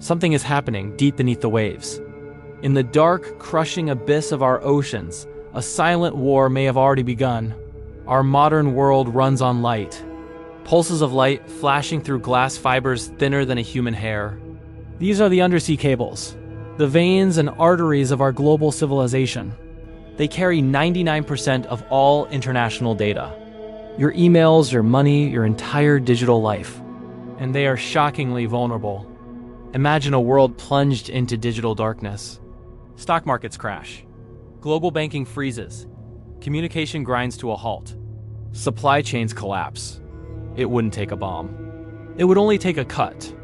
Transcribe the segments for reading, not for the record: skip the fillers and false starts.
Something is happening deep beneath the waves. In the dark, crushing abyss of our oceans, a silent war may have already begun. Our modern world runs on light. Pulses of light flashing through glass fibers thinner than a human hair. These are the undersea cables, the veins and arteries of our global civilization. They carry 99% of all international data. Your emails, your money, your entire digital life. And they are shockingly vulnerable. Imagine a world plunged into digital darkness. Stock markets crash. Global banking freezes. Communication grinds to a halt. Supply chains collapse. It wouldn't take a bomb. It would only take a cut.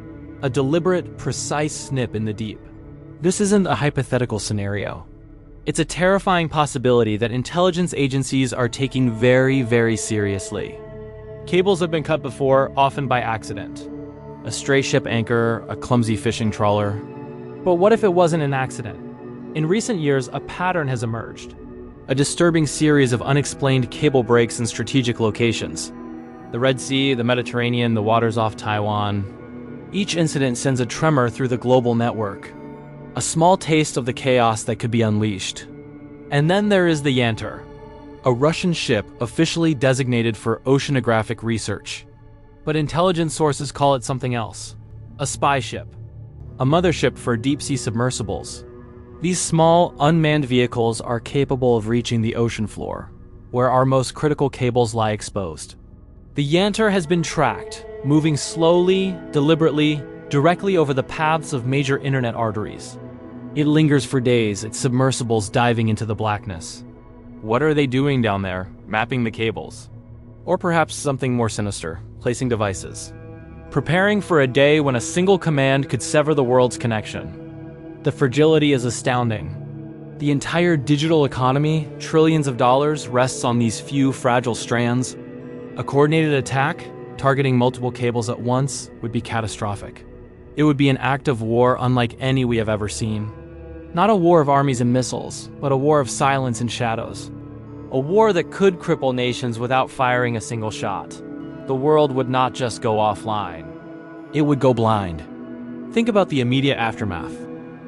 A deliberate, precise snip in the deep. This isn't a hypothetical scenario. It's a terrifying possibility that intelligence agencies are taking very, very seriously. Cables have been cut before, often by accident. A stray ship anchor, a clumsy fishing trawler. But what if it wasn't an accident? In recent years, a pattern has emerged. A disturbing series of unexplained cable breaks in strategic locations. The Red Sea, the Mediterranean, the waters off Taiwan. Each incident sends a tremor through the global network. A small taste of the chaos that could be unleashed. And then there is the Yantar, a Russian ship officially designated for oceanographic research. But intelligence sources call it something else. A spy ship. A mothership for deep-sea submersibles. These small, unmanned vehicles are capable of reaching the ocean floor, where our most critical cables lie exposed. The Yantar has been tracked, moving slowly, deliberately, directly over the paths of major internet arteries. It lingers for days, its submersibles diving into the blackness. What are they doing down there, mapping the cables? Or perhaps something more sinister, placing devices. Preparing for a day when a single command could sever the world's connection. The fragility is astounding. The entire digital economy, trillions of dollars, rests on these few fragile strands. A coordinated attack, targeting multiple cables at once, would be catastrophic. It would be an act of war unlike any we have ever seen. Not a war of armies and missiles, but a war of silence and shadows. A war that could cripple nations without firing a single shot. The world would not just go offline. It would go blind. Think about the immediate aftermath.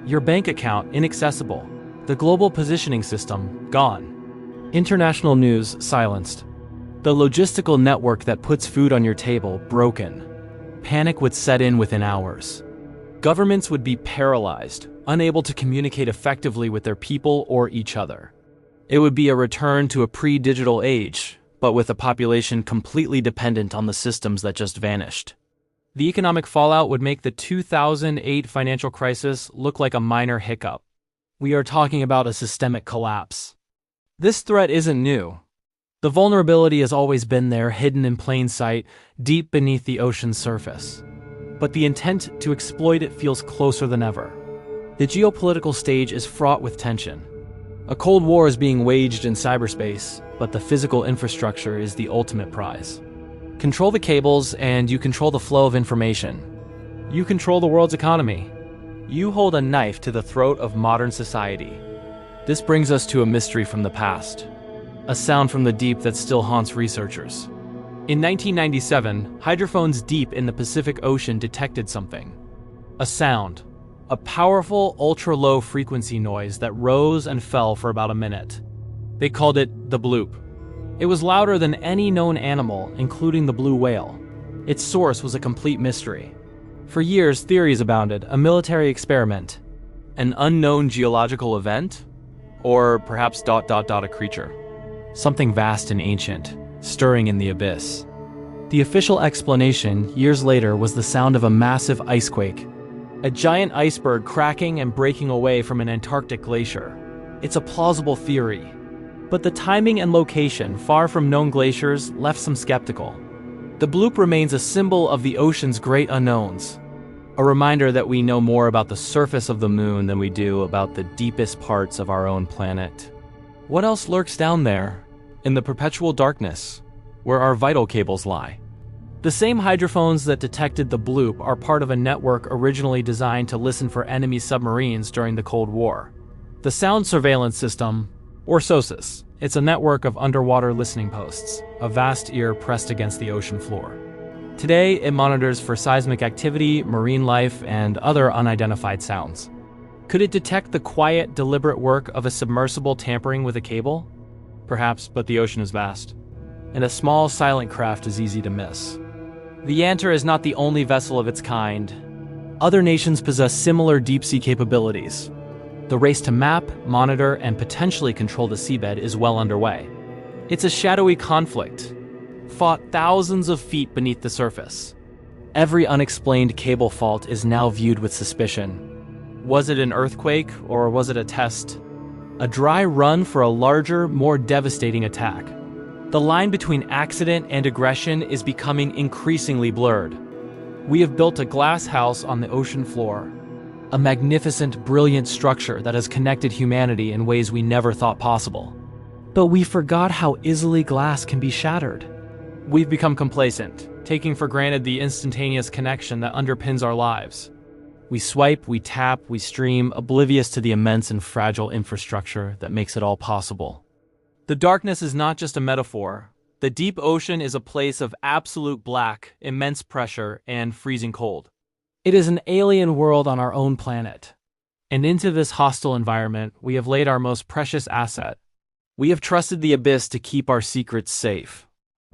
Your bank account inaccessible. The global positioning system gone. International news silenced. The logistical network that puts food on your table broken. Panic would set in within hours. Governments would be paralyzed, unable to communicate effectively with their people or each other. It would be a return to a pre-digital age, but with a population completely dependent on the systems that just vanished. The economic fallout would make the 2008 financial crisis look like a minor hiccup. We are talking about a systemic collapse. This threat isn't new. The vulnerability has always been there, hidden in plain sight, deep beneath the ocean's surface. But the intent to exploit it feels closer than ever. The geopolitical stage is fraught with tension. A Cold War is being waged in cyberspace, but the physical infrastructure is the ultimate prize. Control the cables, and you control the flow of information. You control the world's economy. You hold a knife to the throat of modern society. This brings us to a mystery from the past. A sound from the deep that still haunts researchers. In 1997, hydrophones deep in the Pacific Ocean detected something. A sound. A powerful, ultra-low frequency noise that rose and fell for about a minute. They called it the bloop. It was louder than any known animal, including the blue whale. Its source was a complete mystery. For years, theories abounded. A military experiment. An unknown geological event? Or perhaps ... a creature. Something vast and ancient, stirring in the abyss. The official explanation, years later, was the sound of a massive icequake. A giant iceberg cracking and breaking away from an Antarctic glacier. It's a plausible theory. But the timing and location, far from known glaciers, left some skeptical. The bloop remains a symbol of the ocean's great unknowns. A reminder that we know more about the surface of the moon than we do about the deepest parts of our own planet. What else lurks down there, in the perpetual darkness, where our vital cables lie? The same hydrophones that detected the bloop are part of a network originally designed to listen for enemy submarines during the Cold War. The Sound Surveillance System, or SOSUS, it's a network of underwater listening posts, a vast ear pressed against the ocean floor. Today, it monitors for seismic activity, marine life, and other unidentified sounds. Could it detect the quiet, deliberate work of a submersible tampering with a cable? Perhaps, but the ocean is vast, and a small, silent craft is easy to miss. The Yantar is not the only vessel of its kind. Other nations possess similar deep-sea capabilities. The race to map, monitor, and potentially control the seabed is well underway. It's a shadowy conflict, fought thousands of feet beneath the surface. Every unexplained cable fault is now viewed with suspicion. Was it an earthquake, or was it a test? A dry run for a larger, more devastating attack. The line between accident and aggression is becoming increasingly blurred. We have built a glass house on the ocean floor, a magnificent, brilliant structure that has connected humanity in ways we never thought possible. But we forgot how easily glass can be shattered. We've become complacent, taking for granted the instantaneous connection that underpins our lives. We swipe, we tap, we stream, oblivious to the immense and fragile infrastructure that makes it all possible. The darkness is not just a metaphor. The deep ocean is a place of absolute black, immense pressure, and freezing cold. It is an alien world on our own planet. And into this hostile environment, we have laid our most precious asset. We have trusted the abyss to keep our secrets safe.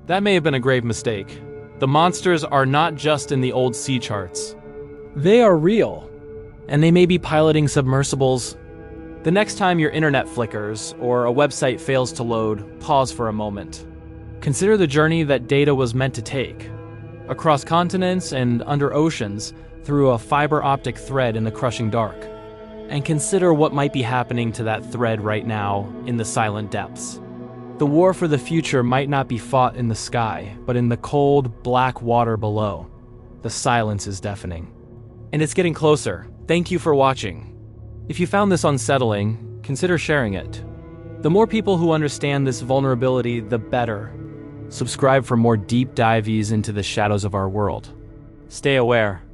That may have been a grave mistake. The monsters are not just in the old sea charts. They are real, and they may be piloting submersibles. The next time your internet flickers or a website fails to load, pause for a moment. Consider the journey that data was meant to take. Across continents and under oceans, through a fiber optic thread in the crushing dark. And consider what might be happening to that thread right now in the silent depths. The war for the future might not be fought in the sky, but in the cold, black water below. The silence is deafening. And it's getting closer. Thank you for watching. If you found this unsettling, consider sharing it. The more people who understand this vulnerability, the better. Subscribe for more deep dives into the shadows of our world. Stay aware.